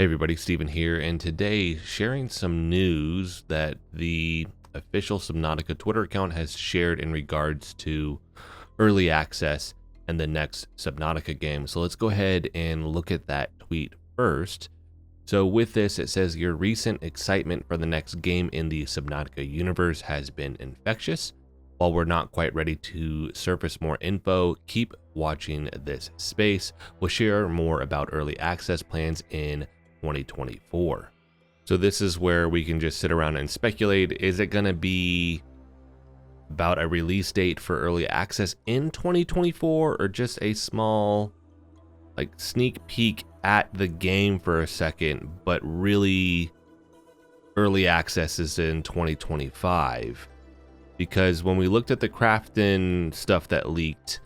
Hey everybody, Steven here, and today sharing some news that the official Subnautica Twitter account has shared in regards to early access and the next Subnautica game. So let's go ahead and look at that tweet first. So with this, it says your recent excitement for the next game in the Subnautica universe has been infectious. While we're not quite ready to surface more info, keep watching this space. We'll share more about early access plans in 2024. So this is where we can just sit around and speculate. Is it going to be about a release date for early access in 2024, or just a small like sneak peek at the game for a second, but really early access is in 2025? Because when we looked at the Crafton stuff that leaked,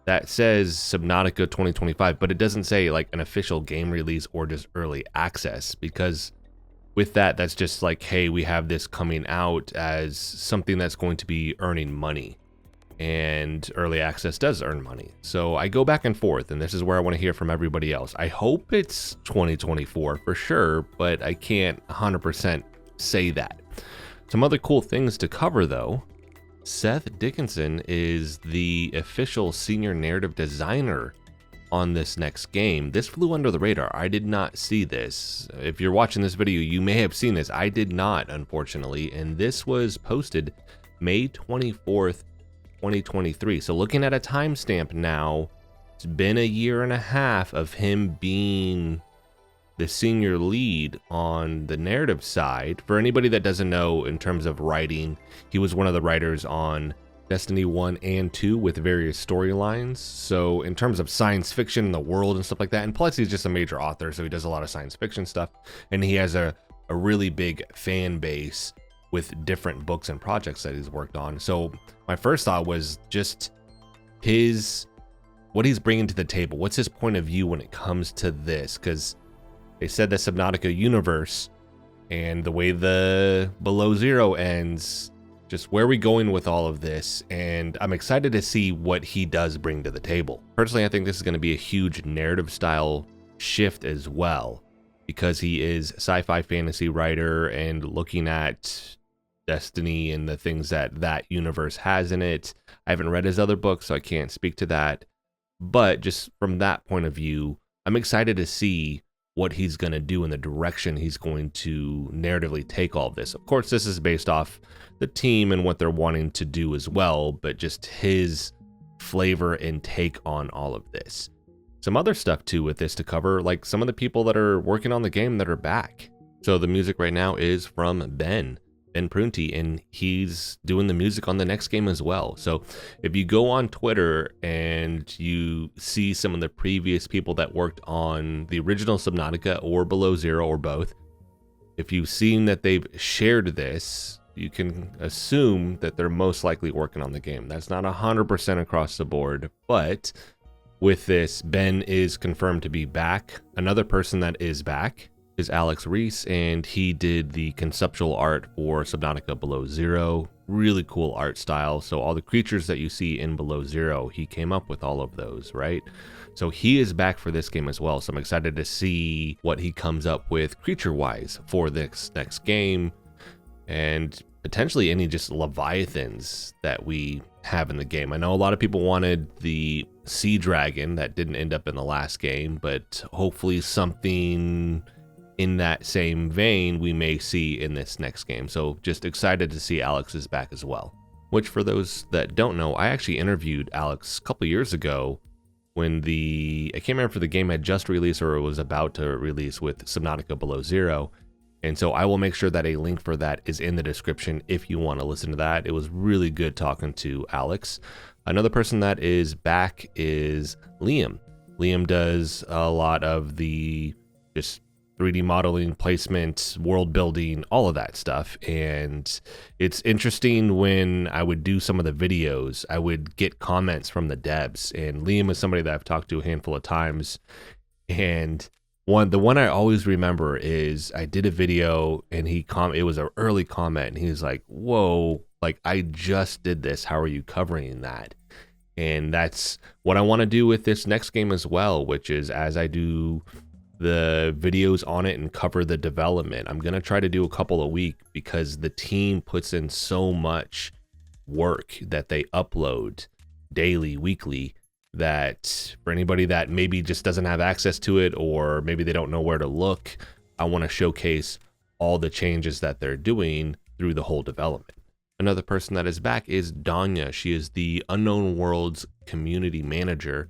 that says Subnautica 2025, but it doesn't say like an official game release or just early access, because with that, that's just like, hey, we have this coming out as something that's going to be earning money, and early access does earn money. So I go back and forth, and this is where I want to hear from everybody else. I hope it's 2024 for sure, but I can't 100% say that. Some other cool things to cover though. Seth Dickinson is the official senior narrative designer on this next game. This flew under the radar. I did not see this. If you're watching this video, you may have seen this. I did not, unfortunately. And this was posted May 24th, 2023. So looking at a timestamp now, it's been a year and a half of him being the senior lead on the narrative side. For anybody that doesn't know, in terms of writing, he was one of the writers on Destiny 1 and 2 with various storylines. So in terms of science fiction and the world and stuff like that, and plus he's just a major author, so he does a lot of science fiction stuff, and he has a really big fan base with different books and projects that he's worked on. So my first thought was just what he's bringing to the table. What's his point of view when it comes to this? Because they said the Subnautica universe and the way the Below Zero ends, just where are we going with all of this? And I'm excited to see what he does bring to the table. Personally, I think this is going to be a huge narrative style shift as well, because he is sci-fi fantasy writer and looking at Destiny and the things that that universe has in it. I haven't read his other books, so I can't speak to that. But just from that point of view, I'm excited to see what he's going to do and the direction he's going to narratively take all of this. Of course, this is based off the team and what they're wanting to do as well, but just his flavor and take on all of this. Some other stuff too with this to cover, like some of the people that are working on the game that are back. So the music right now is from Ben Prunty, and he's doing the music on the next game as well. So if you go on Twitter and you see some of the previous people that worked on the original Subnautica or Below Zero or both, if you've seen that they've shared this, you can assume that they're most likely working on the game. That's not 100% across the board, but with this, Ben is confirmed to be back. Another person that is back is Alex Reese, and he did the conceptual art for Subnautica Below Zero. Really cool art style. So all the creatures that you see in Below Zero, he came up with all of those, right? So he is back for this game as well. So I'm excited to see what he comes up with creature-wise for this next game, and potentially any just Leviathans that we have in the game. I know a lot of people wanted the Sea Dragon that didn't end up in the last game, but hopefully something in that same vein we may see in this next game. So just excited to see Alex is back as well. Which, for those that don't know, I actually interviewed Alex a couple years ago when I can't remember if the game had just released or it was about to release with Subnautica Below Zero. And so I will make sure that a link for that is in the description if you want to listen to that. It was really good talking to Alex. Another person that is back is Liam. Liam does a lot of the just 3D modeling, placement, world building, all of that stuff. And it's interesting when I would do some of the videos, I would get comments from the devs. And Liam is somebody that I've talked to a handful of times. And the one I always remember is I did a video and it was an early comment, and he was like, whoa, like I just did this. How are you covering that? And that's what I want to do with this next game as well, which is as I do the videos on it and cover the development. I'm going to try to do a couple a week because the team puts in so much work that they upload daily, weekly, that for anybody that maybe just doesn't have access to it, or maybe they don't know where to look, I want to showcase all the changes that they're doing through the whole development. Another person that is back is Danya. She is the Unknown Worlds community manager,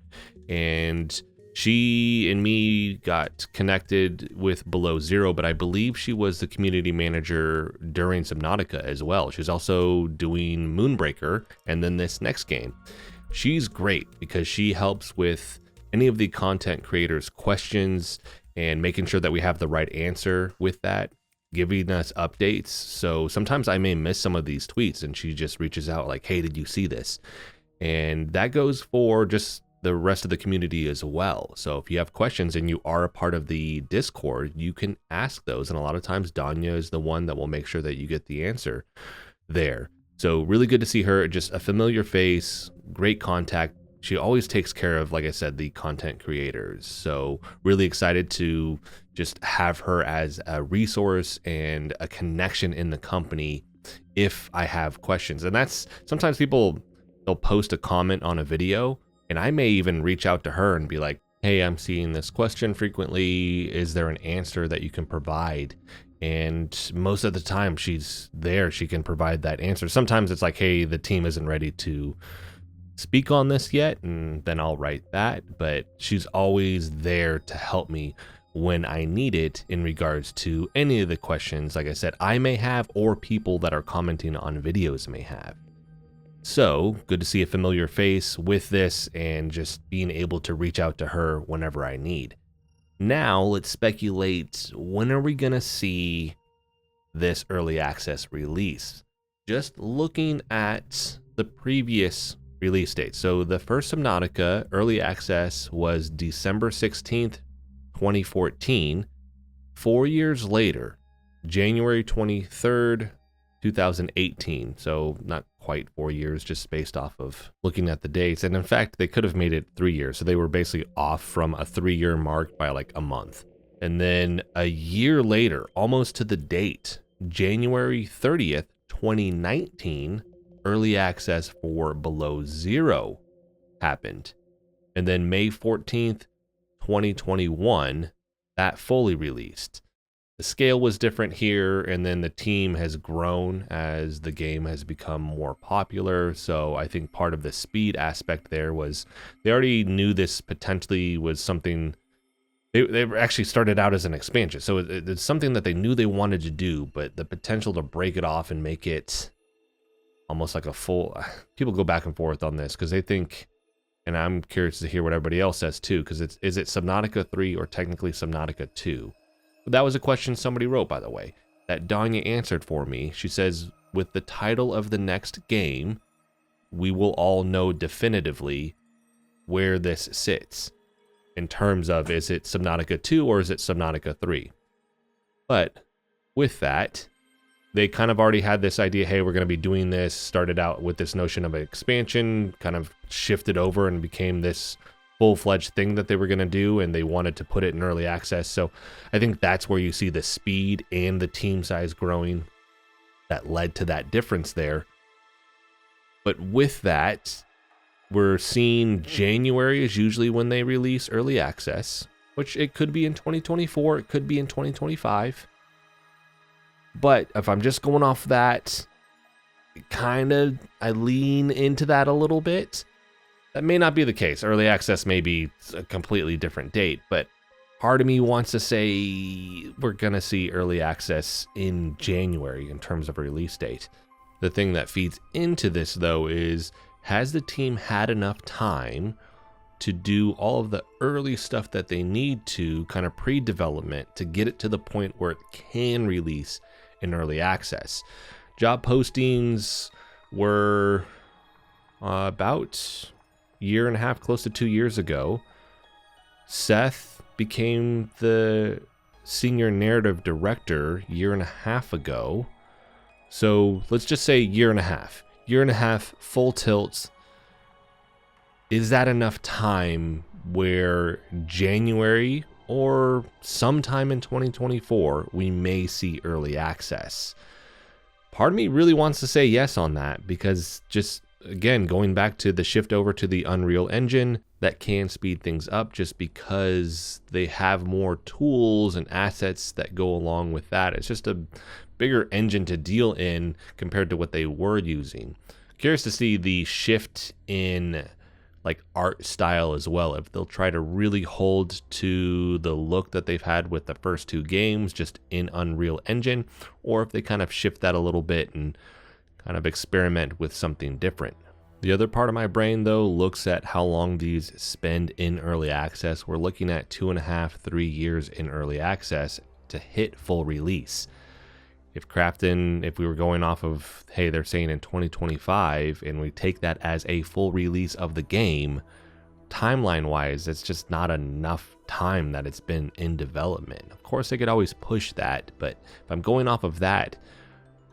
and she and me got connected with Below Zero, but I believe she was the community manager during Subnautica as well. She's also doing Moonbreaker and then this next game. She's great because she helps with any of the content creators' questions and making sure that we have the right answer with that, giving us updates. So sometimes I may miss some of these tweets and she just reaches out like, hey, did you see this? And that goes for just the rest of the community as well. So if you have questions and you are a part of the Discord, you can ask those. And a lot of times Danya is the one that will make sure that you get the answer there. So really good to see her, just a familiar face, great contact. She always takes care of, like I said, the content creators. So really excited to just have her as a resource and a connection in the company if I have questions. And that's sometimes they'll post a comment on a video and I may even reach out to her and be like, hey, I'm seeing this question frequently. Is there an answer that you can provide? And most of the time she's there, she can provide that answer. Sometimes it's like, hey, the team isn't ready to speak on this yet, and then I'll write that. But she's always there to help me when I need it in regards to any of the questions, like I said, I may have, or people that are commenting on videos may have. So good to see a familiar face with this and just being able to reach out to her whenever I need. Now let's speculate, when are we gonna see this early access release? Just looking at the previous release date. So the first Subnautica early access was December 16th, 2014. 4 years later, January 23rd, 2018. So not quite 4 years, just based off of looking at the dates. And in fact, they could have made it 3 years. So they were basically off from a 3-year mark by like a month. And then a year later, almost to the date, January 30th, 2019, early access for Below Zero happened. And then May 14th, 2021, that fully released. The scale was different here, and then the team has grown as the game has become more popular. So I think part of the speed aspect there was they already knew this potentially was something. They actually started out as an expansion. So it's something that they knew they wanted to do, but the potential to break it off and make it almost like a full... People go back and forth on this because they think, and I'm curious to hear what everybody else says too, because is it Subnautica 3 or technically Subnautica 2? That was a question somebody wrote, by the way, that Danya answered for me. She says, with the title of the next game, we will all know definitively where this sits in terms of, is it Subnautica 2 or is it Subnautica 3? But with that, they kind of already had this idea, hey, we're going to be doing this, started out with this notion of an expansion, kind of shifted over and became this full-fledged thing that they were going to do, and they wanted to put it in early access. So I think that's where you see the speed and the team size growing that led to that difference there. But with that, we're seeing January is usually when they release early access, which it could be in 2024, it could be in 2025. But if I'm just going off that, I lean into that a little bit. That may not be the case. Early access may be a completely different date, but part of me wants to say we're going to see early access in January in terms of a release date. The thing that feeds into this, though, is has the team had enough time to do all of the early stuff that they need to, kind of pre-development, to get it to the point where it can release in early access? Job postings were about year and a half, close to 2 years ago. Seth became the senior narrative director year and a half ago. So let's just say year and a half, full tilt. Is that enough time where January or sometime in 2024, we may see early access. Part of me really wants to say yes on that because just, again, going back to the shift over to the Unreal Engine, that can speed things up just because they have more tools and assets that go along with that. It's just a bigger engine to deal in compared to what they were using. Curious to see the shift in like art style as well, if they'll try to really hold to the look that they've had with the first two games just in Unreal Engine, or if they kind of shift that a little bit and kind of experiment with something different. The other part of my brain though looks at how long these spend in early access. We're looking at 2.5 to 3 years in early access to hit full release. If we were going off of, hey, they're saying in 2025, and we take that as a full release of the game, timeline-wise, it's just not enough time that it's been in development. Of course, they could always push that, but if I'm going off of that,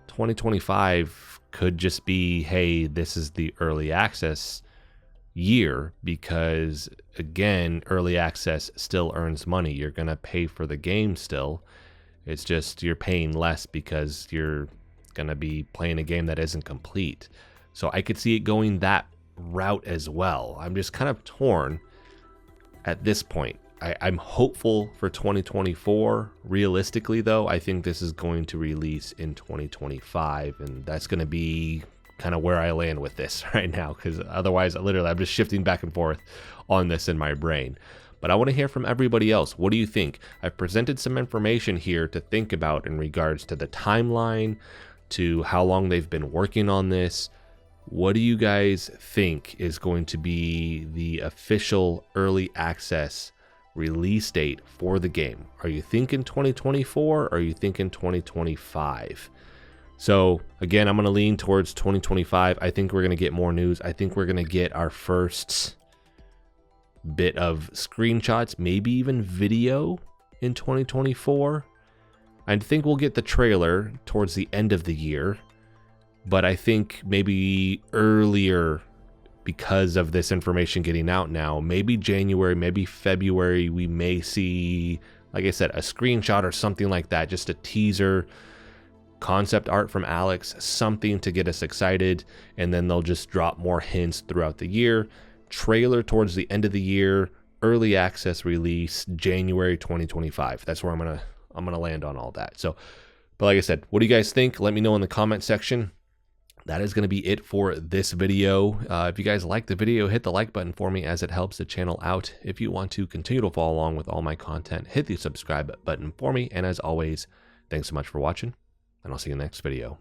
2025 could just be, hey, this is the early access year, because, again, early access still earns money. You're going to pay for the game still. It's just you're paying less because you're going to be playing a game that isn't complete. So I could see it going that route as well. I'm just kind of torn at this point. I'm hopeful for 2024. Realistically, though, I think this is going to release in 2025, and that's going to be kind of where I land with this right now, because otherwise, literally, I'm just shifting back and forth on this in my brain. But I want to hear from everybody else. What do you think? I've presented some information here to think about in regards to the timeline, to how long they've been working on this. What do you guys think is going to be the official early access release date for the game? Are you thinking 2024 or are you thinking 2025? So again, I'm going to lean towards 2025. I think we're going to get more news. I think we're going to get our first bit of screenshots, maybe even video in 2024. I think we'll get the trailer towards the end of the year, but I think maybe earlier, because of this information getting out now, maybe January, maybe February, we may see, like I said, a screenshot or something like that, just a teaser, concept art from Alex, something to get us excited, and then they'll just drop more hints throughout the year. Trailer towards the end of the year, early access release January 2025. That's where I'm gonna land on all that. So, but like I said, what do you guys think? Let me know in the comment section. That is going to be it for this video. If you guys like the video, hit the like button for me as it helps the channel out. If you want to continue to follow along with all my content, hit the subscribe button for me. And as always, thanks so much for watching, and I'll see you in the next video.